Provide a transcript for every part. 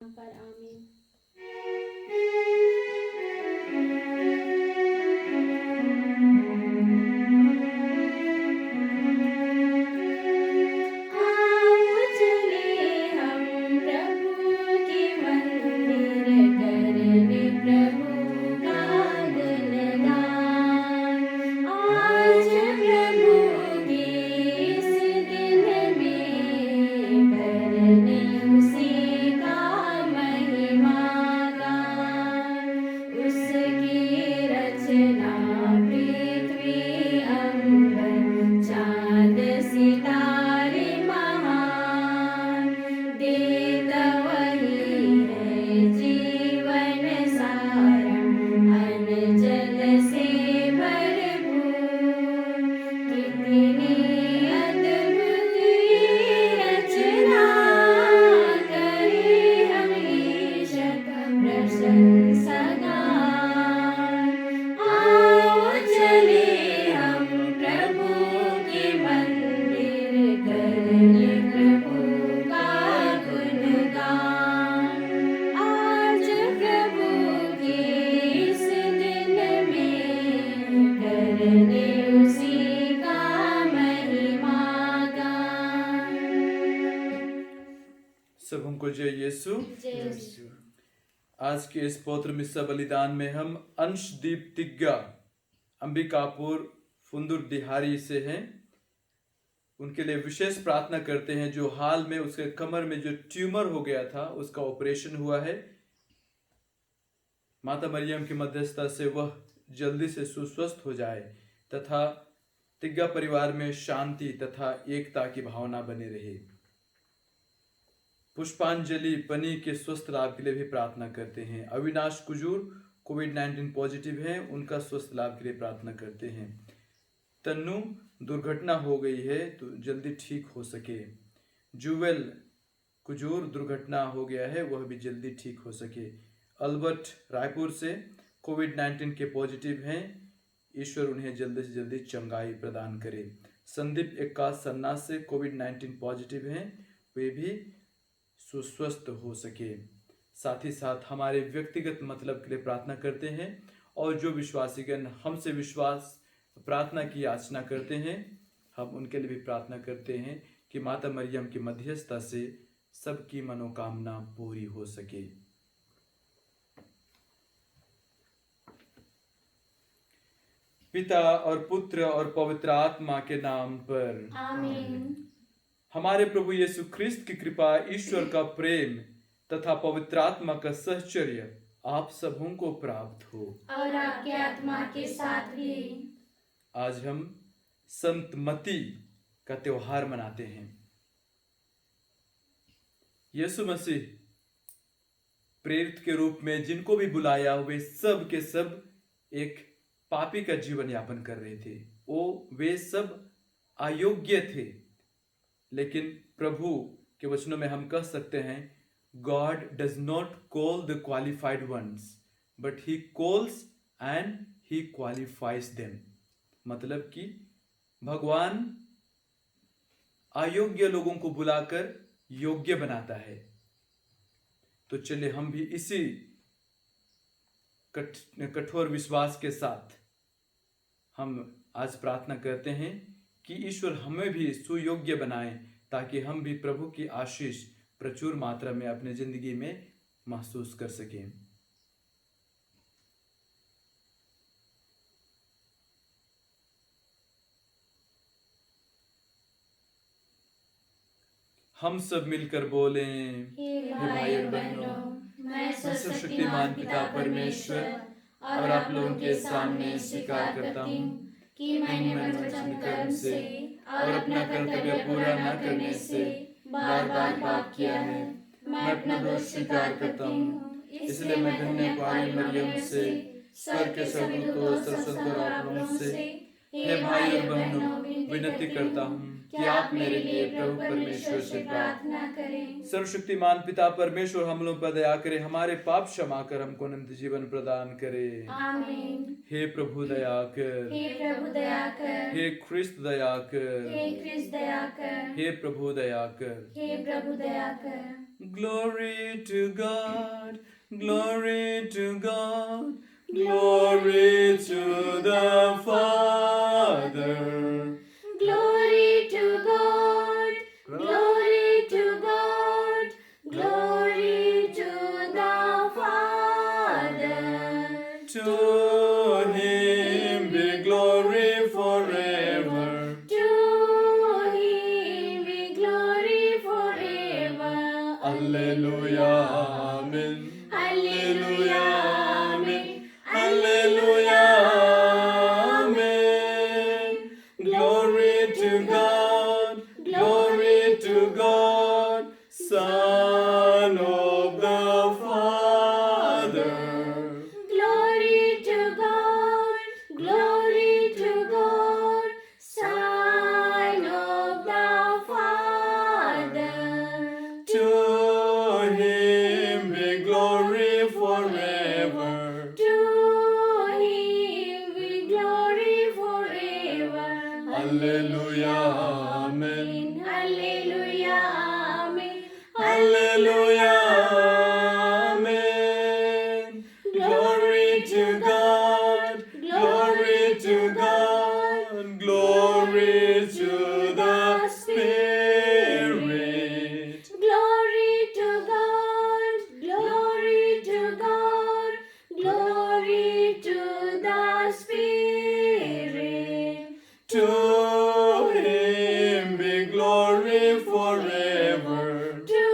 पर आमीन। आओ चले हम प्रभु के मंदिर करने प्रभु का गुणगान। आज प्रभु के इस दिन में करने उसी का महिमा गान। उसकी रचना पृथ्वी अंबर चाँद सितारे महान। देता वही है जीवन सारा अन्न जल से भरपूर। कितनी अद्भुत ये रचना करे हम ईश्वर का प्रशंसा गान। आओ चले हम प्रभु के मंदिर करने प्रभु का गुणगान। आज प्रभु के इस दिन में करने उसी का महिमा गान। सब हमको जय यीशु। जय आज के इस पवित्र मिस्सा बलिदान में हम अंशदीप तिग्गा अंबिकापुर फुंदुर डिहारी से हैं। उनके लिए विशेष प्रार्थना करते हैं जो हाल में उसके कमर में जो ट्यूमर हो गया था उसका ऑपरेशन हुआ है। माता मरियम की मध्यस्थता से वह जल्दी से सुस्वस्थ हो जाए तथा तिग्गा परिवार में शांति तथा एकता की भावना बनी रहे। पुष्पांजलि पनी के स्वस्थ लाभ के लिए भी प्रार्थना करते हैं। अविनाश कुजूर कोविड-19 पॉजिटिव हैं, उनका स्वस्थ लाभ के लिए प्रार्थना करते हैं। तन्नू दुर्घटना हो गई है तो जल्दी ठीक हो सके। जुवेल कुजूर दुर्घटना हो गया है, वह भी जल्दी ठीक हो सके। अल्बर्ट रायपुर से कोविड-19 के पॉजिटिव हैं, ईश्वर उन्हें जल्दी से जल्दी चंगाई प्रदान करे। संदीप एक्का सन्ना से कोविड-19 पॉजिटिव हैं, वे भी सुस्वस्थ हो सके। साथ ही साथ हमारे व्यक्तिगत मतलब के लिए प्रार्थना करते हैं और जो विश्वासीगण हमसे विश्वास प्रार्थना की याचना करते हैं हम उनके लिए भी प्रार्थना करते हैं कि माता मरियम की मध्यस्थता से सबकी मनोकामना पूरी हो सके। पिता और पुत्र और पवित्र आत्मा के नाम पर आमीन। हमारे प्रभु यीशु ख्रिस्त की कृपा, ईश्वर का प्रेम तथा पवित्र आत्मा का सहचर्य आप सबों को प्राप्त हो और आपके आत्मा के साथ भी। आज हम संत मती का त्योहार मनाते हैं। यीशु मसीह प्रेरित के रूप में जिनको भी बुलाया वे सब के सब एक पापी का जीवन यापन कर रहे थे। वे सब अयोग्य थे, लेकिन प्रभु के वचनों में हम कह सकते हैं God does not call the qualified ones, but he calls and he qualifies them। मतलब कि भगवान अयोग्य लोगों को बुलाकर योग्य बनाता है। तो चलिए हम भी इसी कठोर विश्वास के साथ हम आज प्रार्थना करते हैं कि ईश्वर हमें भी सुयोग्य बनाए ताकि हम भी प्रभु की आशीष प्रचुर मात्रा में अपने जिंदगी में महसूस कर सकें। हम सब मिलकर बोलें, हे भाई और बहनों, मैं सर्वशक्तिमान पिता परमेश्वर और आप लोगों के सामने स्वीकार करता हूँ कि मैंने वचन कर्म से और अपना कर्तव्य पूरा न करने से बार बार पाप किया है। मैं अपना दोष स्वीकार करता हूँ, इसलिए मैं धन्यवाद मरियम से, स्वर्ग के स्वर्गदूतों, सरसंतों और आप लोगों से, हे भाई और बहनों, विनती करता हूँ कि आप मेरे लिए प्रभु परमेश्वर से प्रार्थना करें। सर्वशक्तिमान पिता परमेश्वर हम लोग पर दया करे, हमारे पाप क्षमा कर हमको अनंत जीवन प्रदान करे। आमीन। हे प्रभु दया कर, हे प्रभु दया कर, हे ख्रिस्त दया कर, हे ख्रिस्त दया कर, हे प्रभु दया कर। हे प्रभु दया कर। Glory to God, glory to God, glory to the Father. Glory to God, glory to God, glory to the Father. To him be glory forever. To him be glory forever. Alleluia, amen. Alleluia, amen. Alleluia, amen. Glory to God, glory to God, Son of the Father. Glory to God, glory to God, Son of the Father. To him be glory forever. To him be glory forever. Alleluia, amen. Alleluia, amen. Alleluia, amen. Glory to God, glory to God, glory to the Spirit. Glory to God, glory to God, glory to the Spirit. To him be glory forever. To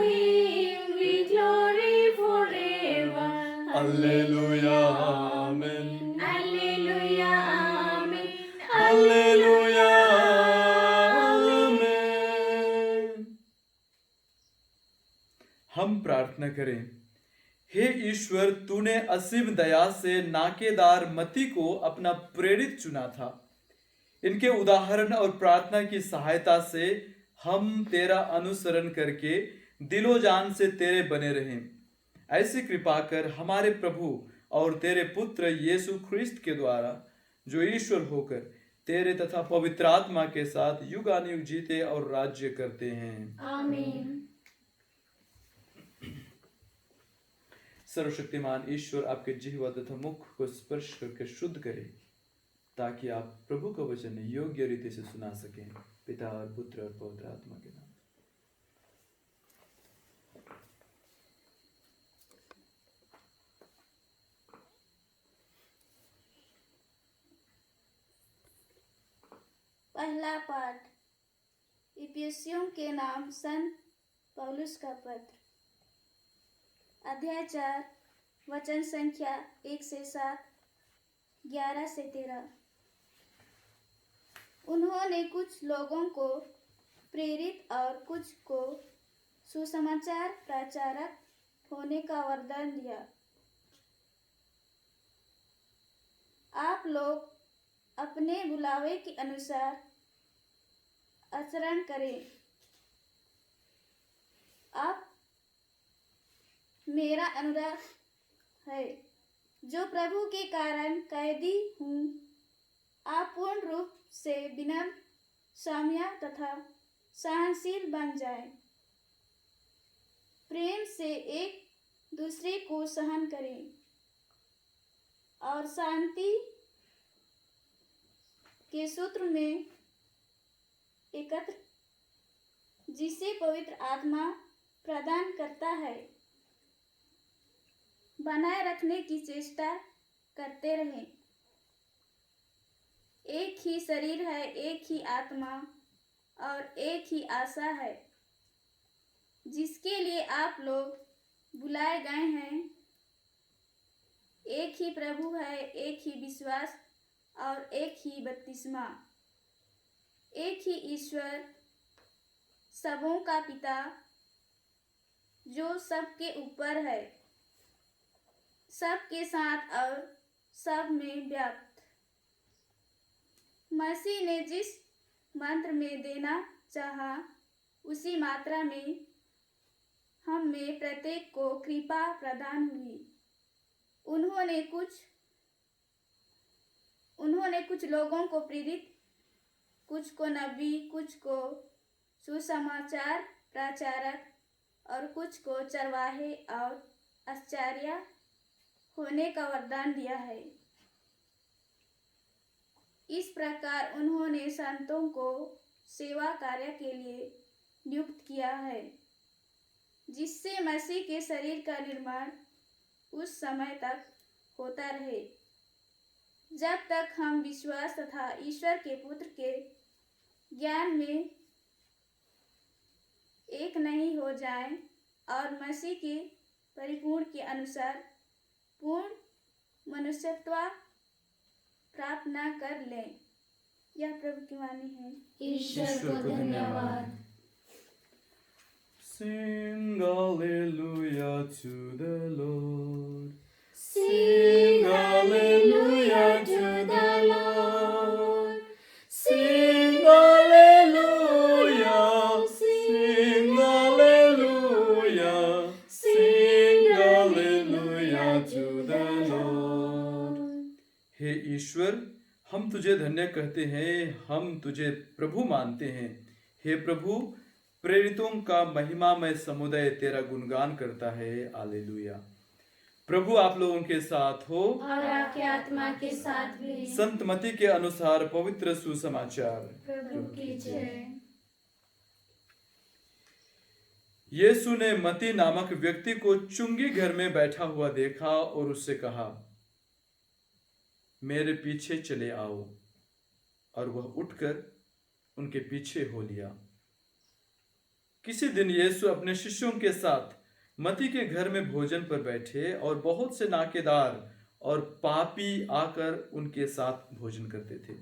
him be glory forever. Alleluia, amen. Alleluia, amen. Alleluia, आमेन। हम प्रार्थना करें। हे ईश्वर, तूने असीम दया से नाकेदार मती को अपना प्रेरित चुना था। इनके उदाहरण और प्रार्थना की सहायता से हम तेरा अनुसरण करके दिलो जान से तेरे बने रहें। ऐसी कृपा कर हमारे प्रभु और तेरे पुत्र यीशु ख्रिस्त के द्वारा, जो ईश्वर होकर तेरे तथा पवित्र आत्मा के साथ युगानुयुग जीते और राज्य करते हैं। आमीन। सर्वशक्तिमान ईश्वर आपके जिह्वा तथा मुख को स्पर्श करके शुद्ध करे, ताकि आप प्रभु का वचन योग्य रीति से सुना सकें। पिता और पुत्र और पवित्र आत्मा के नाम। पहला पाठ। इफिसियों के नाम संत पौलुस का पत्र, अध्याय 4, वचन संख्या 1 से 7, 11 से 13। उन्होंने कुछ लोगों को प्रेरित और कुछ को सुसमाचार प्रचारक होने का वरदान दिया। आप लोग अपने बुलावे के अनुसार आचरण करें। आप मेरा अनुरोध है, जो प्रभु के कारण कैदी हूँ, आप पूर्ण रूप से विनम्र, सौम्य तथा सहनशील बन जाएं। प्रेम से एक दूसरे को सहन करें और शांति के सूत्र में एकत्र, जिसे पवित्र आत्मा प्रदान करता है, बनाए रखने की चेष्टा करते रहें। एक ही शरीर है, एक ही आत्मा और एक ही आशा है, जिसके लिए आप लोग बुलाए गए हैं। एक ही प्रभु है, एक ही विश्वास और एक ही बपतिस्मा। एक ही ईश्वर, सबों का पिता, जो सबके ऊपर है, सबके साथ और सब में व्याप्त। मसीह ने जिस मंत्र में देना चाहा, उसी मात्रा में हम में प्रत्येक को कृपा प्रदान हुई। उन्होंने कुछ लोगों को प्रेरित, कुछ को नबी, कुछ को सुसमाचार प्रचारक, और कुछ को चरवाहे और आचार्य होने का वरदान दिया है। इस प्रकार उन्होंने संतों को सेवा कार्य के लिए नियुक्त किया है, जिससे मसीह के शरीर का निर्माण उस समय तक होता रहे जब तक हम विश्वास तथा ईश्वर के पुत्र के ज्ञान में एक नहीं हो जाएं और मसीह के परिपूर्ण के अनुसार पूर्ण मनुष्यत्व प्राप्त न कर लें। यह प्रभु की वाणी है। ईश्वर को धन्यवाद। Sing hallelujah to the Lord. Sing hallelujah to the Lord. Sing hallelujah. Sing hallelujah. Sing hallelujah to the Lord. हे ईश्वर, हम तुझे धन्य कहते हैं, हम तुझे प्रभु मानते हैं। हे प्रभु, प्रेरितों का महिमामय समुदाय तेरा गुणगान करता है। हालेलुया। प्रभु आप लोगों के साथ हो और आपके आत्मा के साथ भी। संत मती के अनुसार पवित्र सुसमाचार। प्रभु की जय। यीशु ने मती नामक व्यक्ति को चुंगी घर में बैठा हुआ देखा और उससे कहा, मेरे पीछे चले आओ। और वह उठकर उनके पीछे हो लिया। किसी दिन यीशु अपने शिष्यों के साथ मती के घर में भोजन पर बैठे और बहुत से नाकेदार और पापी आकर उनके साथ भोजन करते थे।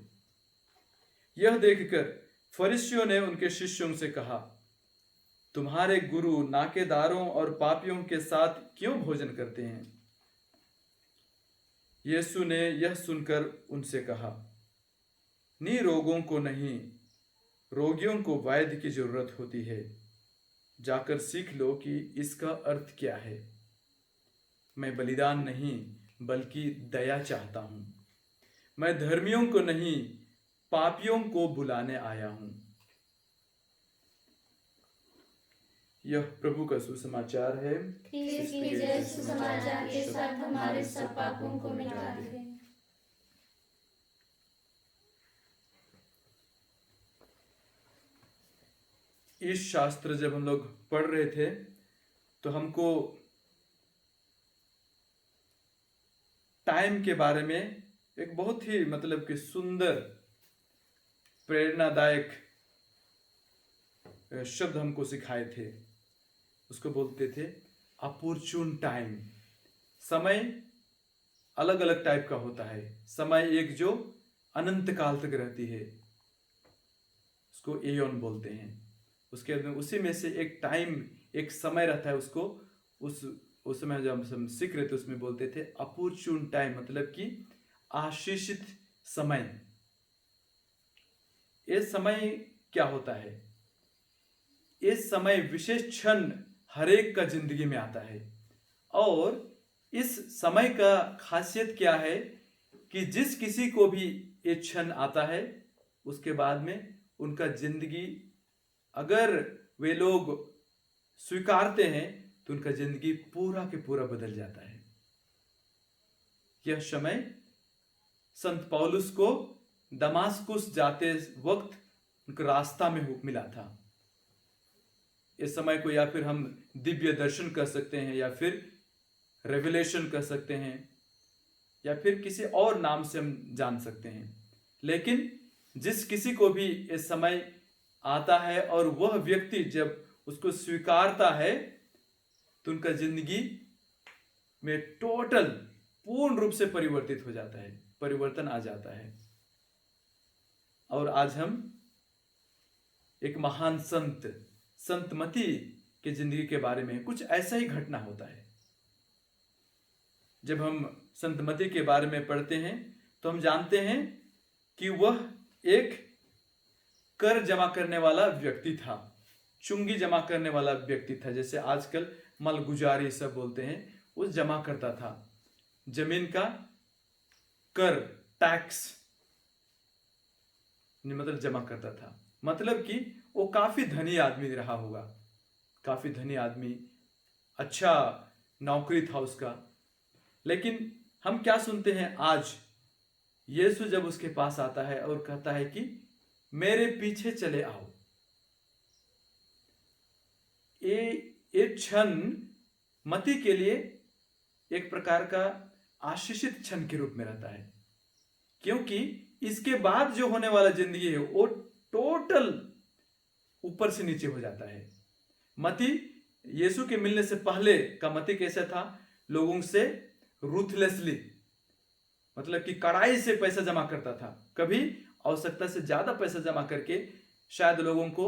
यह देखकर फरीसियों ने उनके शिष्यों से कहा, तुम्हारे गुरु नाकेदारों और पापियों के साथ क्यों भोजन करते हैं? यीशु ने यह सुनकर उनसे कहा, निरोगों को नहीं, रोगियों को वैद्य की जरूरत होती है। जाकर सीख लो कि इसका अर्थ क्या है। मैं बलिदान नहीं बल्कि दया चाहता हूं। मैं धर्मियों को नहीं पापियों को बुलाने आया हूं। यह प्रभु का सुसमाचार है। इसकी जय। सुसमाचार के साथ हमारे सब पापों को मिटा दे। इस शास्त्र जब हम लोग पढ़ रहे थे तो हमको टाइम के बारे में एक बहुत ही मतलब कि सुंदर प्रेरणादायक शब्द हमको सिखाए थे। उसको बोलते थे अपॉर्चून टाइम। समय अलग अलग टाइप का होता है। समय एक जो अनंत काल तक रहती है, उसको एयोन बोलते हैं। उसके उसी में से एक टाइम, एक समय रहता है, उसको उस समय जब हम सीख रहे थे उसमें बोलते थे अपॉर्चून टाइम, मतलब कि आशीषित समय। ये समय क्या होता है? ये समय विशेष क्षण हरेक का जिंदगी में आता है और इस समय का खासियत क्या है कि जिस किसी को भी ये क्षण आता है उसके बाद में उनका जिंदगी, अगर वे लोग स्वीकारते हैं तो उनका जिंदगी पूरा के पूरा बदल जाता है। यह समय संत पौलुस को दमास्कुस जाते वक्त उनका रास्ता में मिला था। इस समय को या फिर हम दिव्य दर्शन कर सकते हैं या फिर रेवलेशन कर सकते हैं या फिर किसी और नाम से हम जान सकते हैं। लेकिन जिस किसी को भी इस समय आता है और वह व्यक्ति जब उसको स्वीकारता है तो उनका जिंदगी में टोटल पूर्ण रूप से परिवर्तित हो जाता है, परिवर्तन आ जाता है। और आज हम एक महान संत मती के जिंदगी के बारे में कुछ ऐसा ही घटना होता है। जब हम संत मती के बारे में पढ़ते हैं तो हम जानते हैं कि वह एक कर जमा करने वाला व्यक्ति था, चुंगी जमा करने वाला व्यक्ति था। जैसे आजकल मलगुजारी सब बोलते हैं, वो जमा करता था जमीन का कर, टैक्स मतलब जमा करता था। मतलब कि वो काफी धनी आदमी रहा होगा, काफी धनी आदमी, अच्छा नौकरी था उसका। लेकिन हम क्या सुनते हैं आज? यीशु जब उसके पास आता है और कहता है कि मेरे पीछे चले आओ। ये क्षण मती के लिए एक प्रकार का आशीषित क्षण के रूप में रहता है, क्योंकि इसके बाद जो होने वाला जिंदगी है वो टोटल ऊपर से नीचे हो जाता है। मती यीशु के मिलने से पहले का मती कैसा था? लोगों से रूथलेसली, मतलब कि कड़ाई से पैसा जमा करता था। कभी आवश्यकता से ज्यादा पैसा जमा करके शायद लोगों को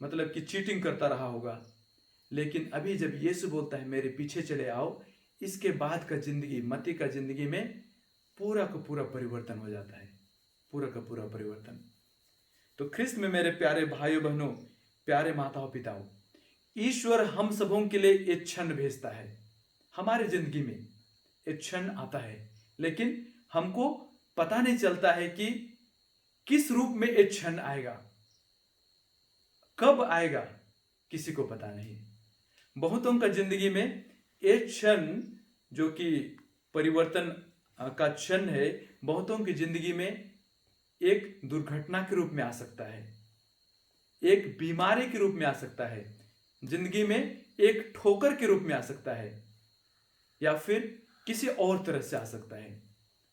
मतलब कि चीटिंग करता रहा होगा। लेकिन अभी जब यीशु बोलता है मेरे पीछे चले आओ, इसके बाद का जिंदगी, मती का जिंदगी में पूरा का पूरा परिवर्तन हो जाता है, पूरा का पूरा परिवर्तन। तो ख्रिस्त में मेरे प्यारे भाइयों बहनों, प्यारे माताओं पिताओं, ईश्वर हम सबों के लिए एक क्षण भेजता है। हमारे जिंदगी में एक क्षण आता है, लेकिन हमको पता नहीं चलता है कि किस रूप में एक क्षण आएगा, कब आएगा, किसी को पता नहीं। बहुतों का जिंदगी में एक क्षण जो कि परिवर्तन का क्षण है, बहुतों की जिंदगी में एक दुर्घटना के रूप में आ सकता है, एक बीमारी के रूप में आ सकता है, जिंदगी में एक ठोकर के रूप में आ सकता है, या फिर किसी और तरह से आ सकता है।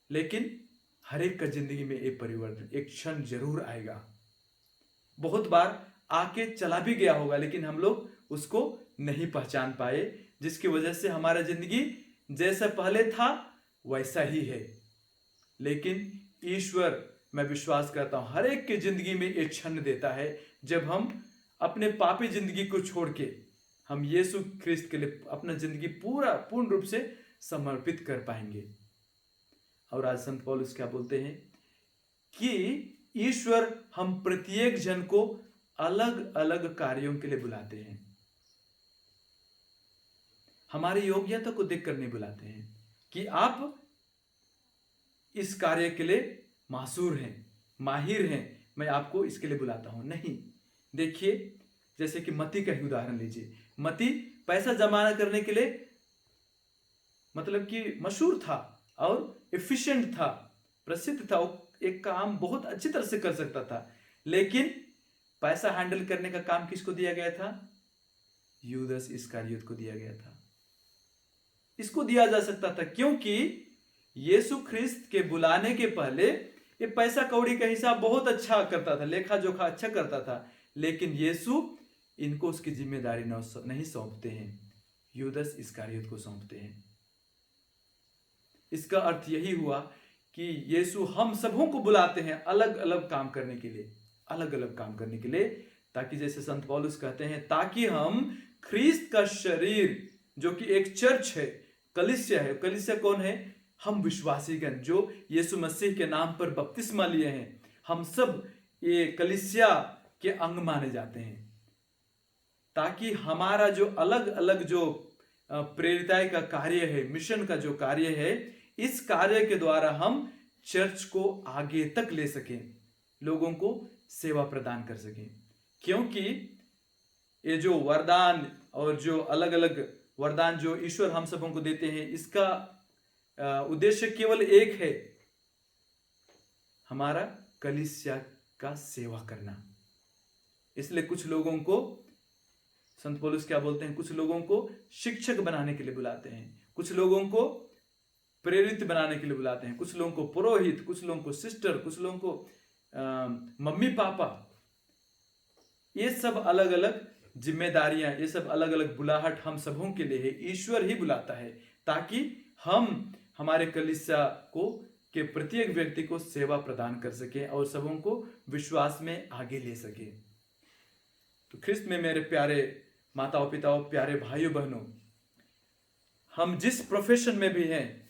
लेकिन हर एक का जिंदगी में एक परिवर्तन, एक क्षण जरूर आएगा। बहुत बार आके चला भी गया होगा, लेकिन हम लोग उसको नहीं पहचान पाए, जिसकी वजह से हमारा जिंदगी जैसा पहले था वैसा ही है। लेकिन ईश्वर, मैं विश्वास करता हूं, हर एक की जिंदगी में एक क्षण देता है जब हम अपने पापी जिंदगी को छोड़ के हम यीशु ख्रिस्त के लिए अपना जिंदगी पूर्ण रूप से समर्पित कर पाएंगे। और आज संत पौलुस क्या बोलते हैं कि ईश्वर हम प्रत्येक जन को अलग अलग कार्यों के लिए बुलाते हैं। हमारी योग्यता को देखकर नहीं बुलाते हैं कि आप इस कार्य के लिए मासूर हैं, माहिर हैं, मैं आपको इसके लिए बुलाता हूं। नहीं, देखिए जैसे कि मती का ही उदाहरण लीजिए। मती पैसा जमा करने के लिए मतलब कि मशहूर था और एफिशिएंट था, प्रसिद्ध था, वो एक काम बहुत अच्छी तरह से कर सकता था। लेकिन पैसा हैंडल करने का काम किसको दिया गया था? यूदस इस्करियोत को दिया गया था। इसको दिया जा सकता था क्योंकि यीशु ख्रिस्त के बुलाने के पहले ये पैसा कौड़ी का हिसाब बहुत अच्छा करता था, लेखा जोखा अच्छा करता था। लेकिन यीशु इनको उसकी जिम्मेदारी नहीं सौंपते हैं, यूदस इस्करियोत को सौंपते हैं। इसका अर्थ यही हुआ कि यीशु हम सबों को बुलाते हैं अलग अलग काम करने के लिए, अलग अलग काम करने के लिए, ताकि जैसे संत पौलुस कहते हैं, ताकि हम ख्रिस्त का शरीर जो कि एक चर्च है, कलीसिया है। कलीसिया कौन है? हम विश्वासीगण जो यीशु मसीह के नाम पर बपतिस्मा लिए हैं, हम सब ये कलीसिया के अंग माने जाते हैं। ताकि हमारा जो अलग अलग जो प्रेरिताई का कार्य है, मिशन का जो कार्य है, इस कार्य के द्वारा हम चर्च को आगे तक ले सकें, लोगों को सेवा प्रदान कर सकें। क्योंकि ये जो वरदान और जो अलग अलग वरदान जो ईश्वर हम सबों को देते हैं, इसका उद्देश्य केवल एक है, हमारा कलीसिया का सेवा करना। इसलिए कुछ लोगों को संत पौलुस क्या बोलते हैं? कुछ लोगों को शिक्षक बनाने के लिए बुलाते हैं, कुछ लोगों को प्रेरित बनाने के लिए बुलाते हैं, कुछ लोगों को पुरोहित, कुछ लोगों को सिस्टर, कुछ लोगों को मम्मी पापा। ये सब अलग अलग जिम्मेदारियां, ये सब अलग अलग बुलाहट हम सबों के लिए है। ईश्वर ही बुलाता है ताकि हम हमारे कलीसिया को के प्रत्येक व्यक्ति को सेवा प्रदान कर सके और सबों को विश्वास में आगे ले सके। तो ख्रिस्त में मेरे प्यारे माताओं पिताओं, प्यारे भाइयों बहनों, हम जिस प्रोफेशन में भी हैं,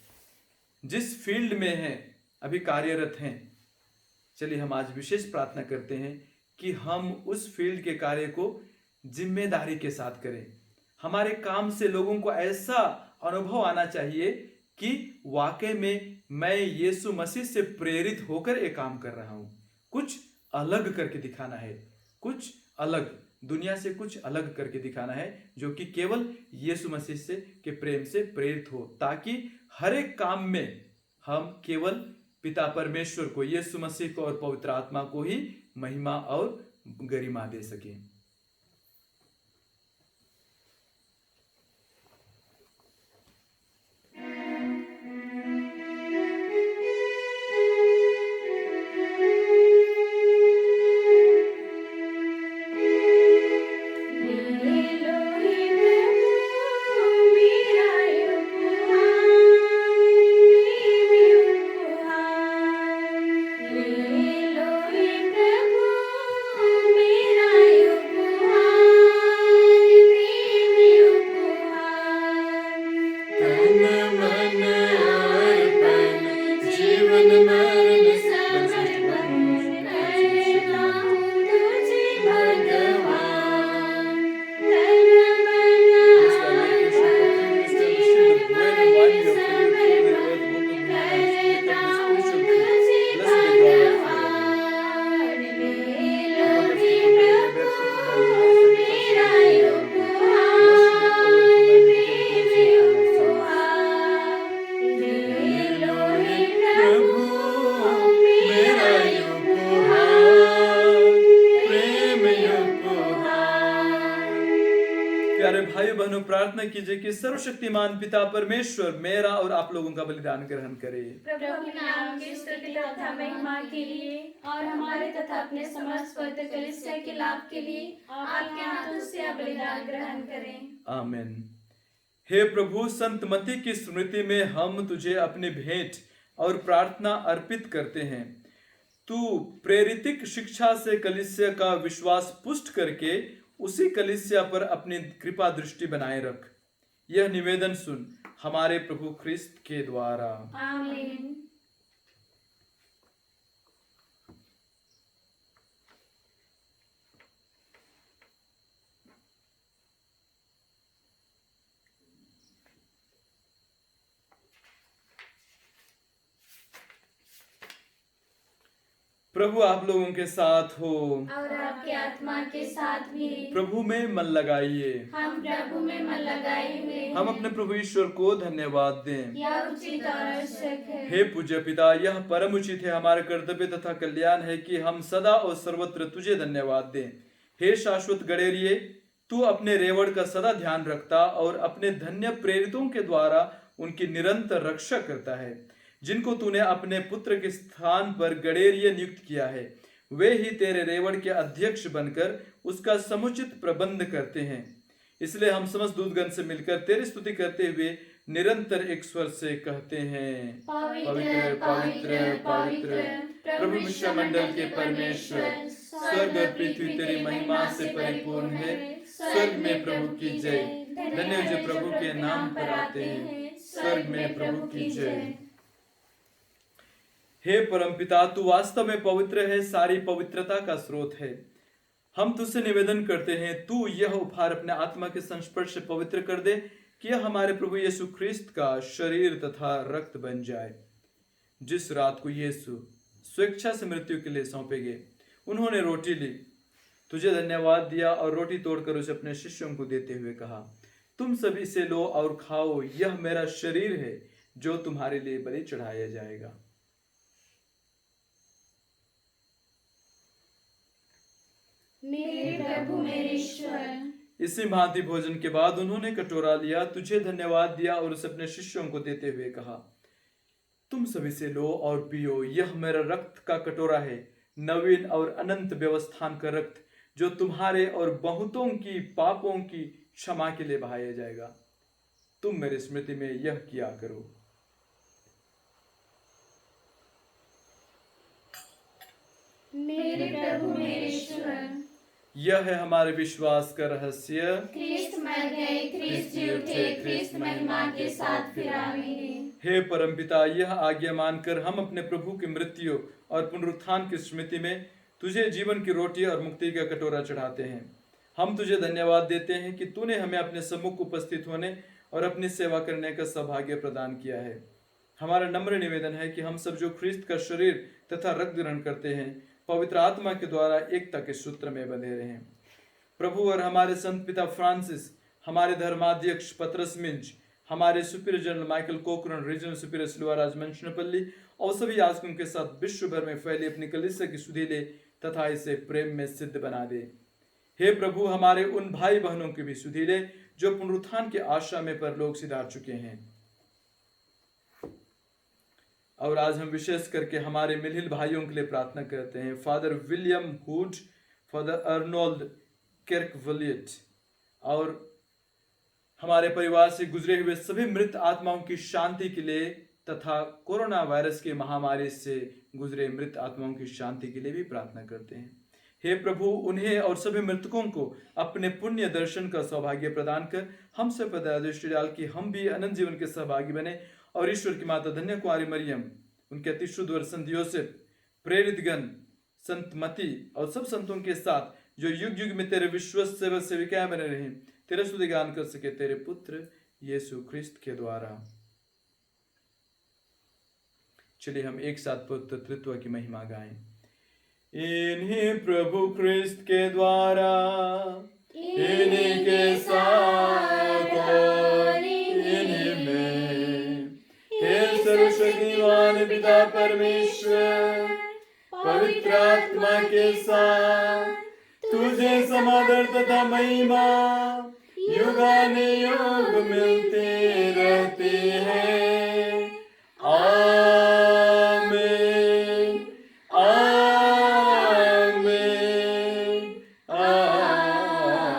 जिस फील्ड में हैं, अभी कार्यरत हैं, चलिए हम आज विशेष प्रार्थना करते हैं कि हम उस फील्ड के कार्य को जिम्मेदारी के साथ करें। हमारे काम से लोगों को ऐसा अनुभव आना चाहिए कि वाकई में मैं यीशु मसीह से प्रेरित होकर एक काम कर रहा हूं। कुछ अलग करके दिखाना है, कुछ अलग, दुनिया से कुछ अलग करके दिखाना है, जो कि केवल यीशु मसीह से के प्रेम से प्रेरित हो, ताकि हर एक काम में हम केवल पिता परमेश्वर को, यीशु मसीह को और पवित्र आत्मा को ही महिमा और गरिमा दे सके। प्यारे भाइयों बहनों, प्रार्थना कीजिए कि सर्वशक्तिमान पिता परमेश्वर मेरा और आप लोगों का बलिदान ग्रहण करे। प्रभु के नाम की स्तुति तथा महिमा के लिए और हमारे तथा अपने समस्त पवित्र कलीसिया के लाभ के लिए आपके हाथों से यह बलिदान ग्रहण करें। आमीन। हे प्रभु, संत मती की स्मृति में हम तुझे अपनी भेंट और प्रार्थना अर्पित करते हैं। तू प्रेरितिक शिक्षा से कलीसिया का विश्वास पुष्ट करके उसी कलीसिया पर अपनी कृपा दृष्टि बनाए रख। यह निवेदन सुन हमारे प्रभु ख्रिस्त के द्वारा। आमीन। प्रभु आप लोगों के साथ हो और आपके आत्मा के साथ भी। प्रभु में मन लगाइए। हम प्रभु में मन लगाए हुए हैं। हम अपने प्रभु ईश्वर को धन्यवाद दें। यह उचित और आवश्यक है। हे पूज्य पिता, यह परम उचित है, हमारा कर्तव्य तथा कल्याण है कि हम सदा और सर्वत्र तुझे धन्यवाद दें। हे शाश्वत गडेरिये, तू अपने रेवड़ का सदा ध्यान रखता और अपने धन्य प्रेरितों के द्वारा उनकी निरंतर रक्षा करता है, जिनको तूने अपने पुत्र के स्थान पर गडेरिये नियुक्त किया है। वे ही तेरे रेवड़ के अध्यक्ष बनकर उसका समुचित प्रबंध करते हैं। इसलिए हम समस्त दूतगण से मिलकर तेरी स्तुति करते हुए निरंतर एक स्वर से कहते हैं, पवित्र पवित्र पवित्र प्रभु विश्वमंडल के परमेश्वर, स्वर्ग और पृथ्वी तेरी महिमा से परिपूर्ण है। स्वर्ग में प्रभु की जय। धन्य जो प्रभु के नाम पर आते हैं। स्वर्ग में प्रभु की जय। हे परमपिता, तू वास्तव में पवित्र है, सारी पवित्रता का स्रोत है। हम तुझसे निवेदन करते हैं, तू यह उपहार अपने आत्मा के संस्पर्श से पवित्र कर दे कि यह हमारे प्रभु यीशु ख्रिस्त का शरीर तथा रक्त बन जाए। जिस रात को यीशु स्वेच्छा से मृत्यु के लिए सौंपे गए, उन्होंने रोटी ली, तुझे धन्यवाद दिया और रोटी तोड़कर उसे अपने शिष्यों को देते हुए कहा, तुम सभी इसे लो और खाओ, यह मेरा शरीर है जो तुम्हारे लिए बलि चढ़ाया जाएगा। मेरे प्रभु मेरे ईश्वर। इसी भांति भोजन के बाद उन्होंने कटोरा लिया, तुझे धन्यवाद दिया और उसे अपने शिष्यों को देते हुए कहा, तुम सभी से लो और पियो, यह मेरा रक्त का कटोरा है, नवीन और अनंत व्यवस्थान का रक्त, जो तुम्हारे और बहुतों की पापों की क्षमा के लिए बहाया जाएगा। तुम मेरी स्मृति में यह किया करो। मेरे प्रभु मेरे ईश्वर। यह है हमारे विश्वास का रहस्य। ख्रिस्त मर गए, ख्रिस्त जी उठे, ख्रिस्त महिमा के साथ फिर आएंगे। हे परमपिता, यह आज्ञा मानकर हम अपने प्रभु की मृत्यु और पुनरुत्थान की स्मृति में तुझे जीवन की रोटी और मुक्ति का कटोरा चढ़ाते हैं। हम तुझे धन्यवाद देते हैं कि तूने हमें अपने सम्मुख उपस्थित होने और अपनी सेवा करने का सौभाग्य प्रदान किया है। हमारा नम्र निवेदन है कि हम सब जो ख्रिस्त का शरीर तथा रक्त ग्रहण करते हैं, पवित्र आत्मा के द्वारा एकता के सूत्र में बंधे रहें। प्रभु और हमारे संत पिता फ्रांसिस, हमारे धर्माध्यक्ष पतरस मिंज, हमारे superior general Michael Cochrane, regional superior Silvaraj Manchanapalli और सभी याजकों के साथ विश्व भर में फैली अपनी कलीसिया की सुधि ले तथा इसे प्रेम में सिद्ध बना दे। हे प्रभु, हमारे उन भाई बहनों की भी सुधि ले जो पुनरुत्थान की आशा में परलोक सिधार चुके हैं। और आज हम विशेष करके हमारे मिलहिल भाइयों के लिए प्रार्थना करते हैं। Father William Hood, father Arnold Kirkvliet और हमारे परिवार से गुजरे हुए सभी मृत आत्माओं की शांति के लिए तथा कोरोना वायरस की महामारी से गुजरे मृत आत्माओं की शांति के लिए भी प्रार्थना करते हैं। हे प्रभु, उन्हें और सभी मृतकों को अपने पुण्य दर्शन का सौभाग्य प्रदान कर हम सब पर दृष्टि डाल कि हम भी अनंत जीवन के सहभागी बने और ईश्वर की माता धन्य कुंवारी मरियम, उनके अति शुद्ध वर संत योसेफ, प्रेरितगण, संत मती और सब संतों के साथ जो युग युग में तेरे विश्वस्त सेवक सेविकाएं बने रहे, तेरे स्तुति गान कर सके तेरे पुत्र यीशु ख्रिस्त के द्वारा। चलिए हम एक साथ पवित्र तृत्व की महिमा गाएं। इन्हीं प्रभु ख्रिस्त के द्वारा, इन्हीं के साथ और इन्हीं में, हे सर्वशक्तिमान पिता परमेश्वर, पवित्र आत्मा के साथ तुझे समादर तथा महिमा युगानुयुग मिलते रहते हैं। आमीन, आमीन, आमीन।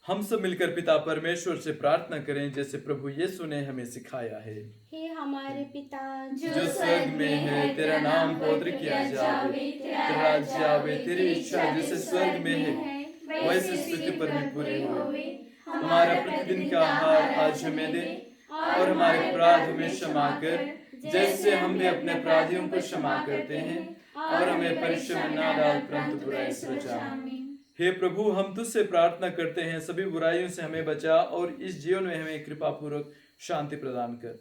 हम सब मिलकर पिता परमेश्वर से प्रार्थना करें जैसे प्रभु यीशु ने हमें सिखाया है। हे हमारे पिता जो स्वर्ग में है, तेरा नाम पवित्र किया जावे, तेरा राज्य आवे, तेरी इच्छा जैसे स्वर्ग में है वैसे पृथ्वी पर भी पूरी होवे। हमारा प्रतिदिन का आहार आज हमें दे और हमारे अपराध हमें क्षमा कर जैसे हम भी अपने अपराधियों को क्षमा करते हैं, और हमें परीक्षा में ना डाल परंतु बुराई से बचा। हे प्रभु, हम तुझसे प्रार्थना करते हैं सभी बुराइयों से हमें बचा और इस जीवन में हमें कृपा पूर्वक शांति प्रदान कर।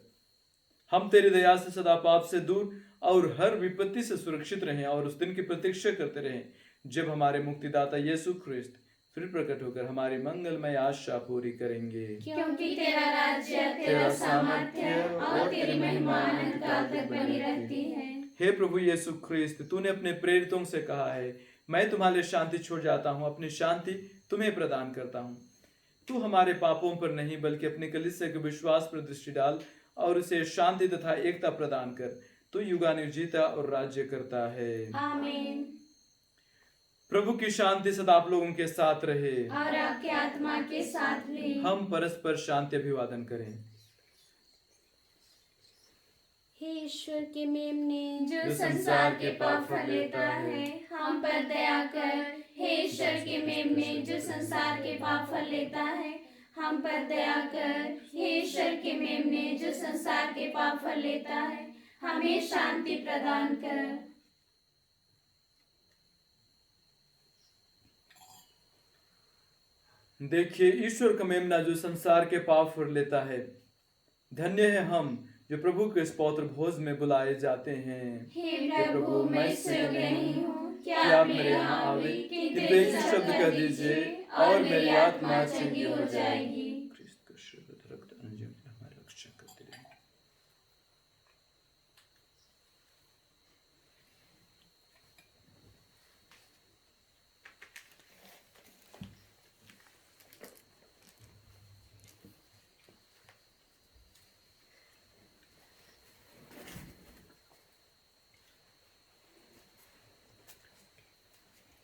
हम तेरी दया से सदा पाप से दूर और हर विपत्ति से सुरक्षित रहें और उस दिन की प्रतीक्षा करते रहें जब हमारे मुक्तिदाता यीशु ख्रिस्त फिर प्रकट होकर हमारी मंगलमय आशा पूरी करेंगे। क्योंकि तेरा राज्य, तेरा सामर्थ्य और तेरी महिमा अनंत काल तक बनी रहती है। हे प्रभु यीशु ख्रिस्त, तूने अपने प्रेरितों से कहा है, मैं तुम्हारे लिए शांति छोड़ जाता हूँ, अपनी शांति तुम्हें प्रदान करता हूँ। तू हमारे पापों पर नहीं बल्कि अपने कलीसिया के विश्वास पर दृष्टि डाल और उसे शांति तथा एकता प्रदान कर। तू युगानुयुग जीता और राज्य करता है। आमीन। प्रभु की शांति सदा आप लोगों के साथ रहे और आपके आत्मा के साथ भी। हम परस्पर शांति अभिवादन करें। हे ईश्वर के मेमने, जो संसार के पाप हर लेता है, हम पर दया कर। हे ईश्वर के मेमने, जो संसार के पाप हर लेता है, हम पर दया कर। हे ईश्वर के मेमने, जो संसार के पाप हर लेता है, हमें शांति प्रदान कर। देखिए ईश्वर का मेमना जो संसार के पाप हर लेता है। धन्य है हम जो प्रभु के इस पवित्र भोज में बुलाए जाते हैं। हे प्रभु, मैं योग्य नहीं हूँ कि आप आप मेरे मेरे यहाँ यहाँ आवे, आवे, किंतु किंतु एक एक शब्द कह दीजिए और मेरी आत्मा चंगी हो जाएगी। ख्रिस्त का शुद्ध रक्त अंजन हमारी रक्षा करते रहे।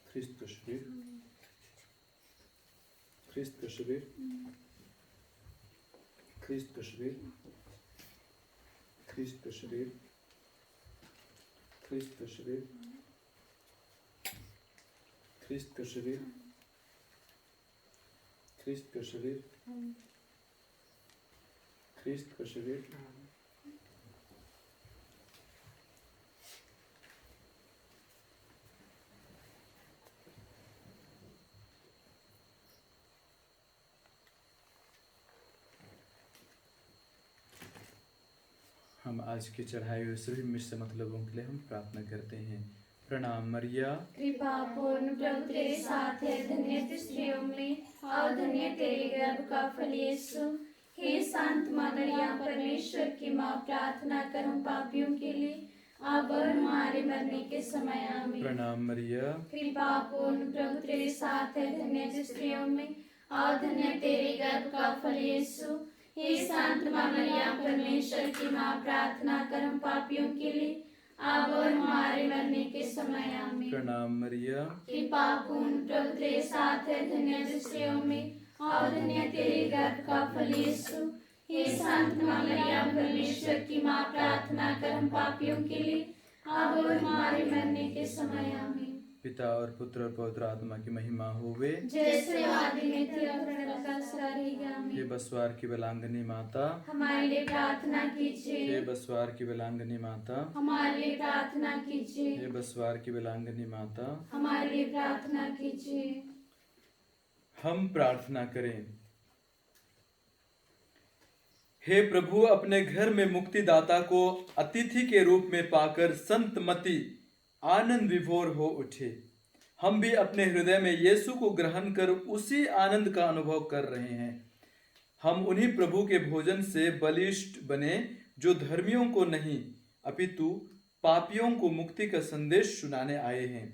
ख्रिस्त का शरीर, ख्रिस्त का शरीर, ख्रिस्त का शरीर, ख्रिस्त का शरीर, ख्रिस्त का शरीर, ख्रिस्त का शरीर, ख्रिस्त का शरीर, ख्रिस्त का शरीर, हम आज के चढ़ाए हुए सभी मिश्र मतलबों के लिए हम प्रार्थना करते हैं। प्रणाम मरिया। कृपा पूर्ण प्रभु तेरे साथ है, धन्य तू स्त्रियों में और धन्य तेरे गर्भ का फल यीशु। हे शांत माँ मरियम, परमेश्वर की माँ, प्रार्थना कर हम पापियों के लिए अब और हमारे मरने के समय आमीन। प्रणाम मरिया। कृपा पूर्ण प्रभु तेरे साथ है, धन्य तू स्त्रियों में और धन्य तेरे गर्भ का फल यीशु। हे शांत माँ मरियम, परमेश्वर की माँ, प्रार्थना कर हम पापियों के लिए अब और हमारे मरने के समय आमीन। प्रणाम मरिया। कृपा पूर्ण प्रभु तेरे साथ है, धन्य तू स्त्रियों में और धन्य तेरे गर्भ का फल यीशु। हे शांत माँ मरियम, परमेश्वर की माँ, प्रार्थना कर हम पापियों के लिए अब और हमारे मरने के समय आमीन। पिता और पुत्र और पवित्र आत्मा की महिमा होवे, जैसे आदि में थी अब का सदा रहेगा हे आमीन। बसवार की बलांगनी माता, हमारे लिए प्रार्थना हे कीजिए। बसवार की बलांगनी माता, हमारे लिए प्रार्थना हे कीजिए। बसवार की बलांगनी माता। हमारे लिए प्रार्थना कीजिए। हम प्रार्थना करें। हे प्रभु, अपने घर में मुक्तिदाता को अतिथि के रूप में पाकर संत मती आनंद विभोर हो उठे। हम भी अपने हृदय में यीशु को ग्रहण कर उसी आनंद का अनुभव कर रहे हैं। हम उन्हीं प्रभु के भोजन से बलिष्ठ बने जो धर्मियों को नहीं अपितु पापियों को मुक्ति का संदेश सुनाने आए हैं।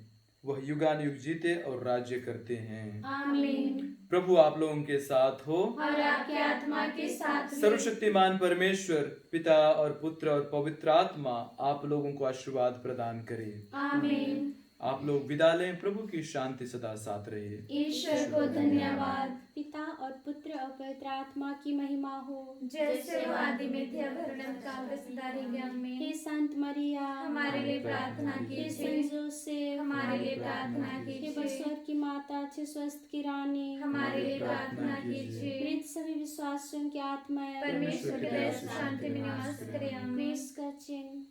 वह युगानुयुग जीते और राज्य करते हैं। आमीन। प्रभु आप लोगों के साथ हो। और आपके आत्मा के साथ भी। सर्वशक्तिमान परमेश्वर पिता और पुत्र और पवित्र आत्मा आप लोगों को आशीर्वाद प्रदान करे। आमीन। आप लोग विदा लें। प्रभु की शांति सदा साथ रहे। ईश्वर को धन्यवाद। पिता और पुत्र और पवित्र आत्मा की महिमा हो, जैसे वो आदि में थे अब हरदम काल में सदा रहेगा आमीन। हे संत मरिया, हमारे लिए प्रार्थना हे कीजिए। संत जोसेफ, हमारे लिए प्रार्थना हे कीजिए। बसवर की माता, अच्छे स्वस्थ की रानी, हमारे लिए प्रार्थना कीजिए। मृत सभी विश्वासियों की आत्माएं परमेश्वर की दया से शांति में निवास करे आमीन। क्रूस का चिन्ह,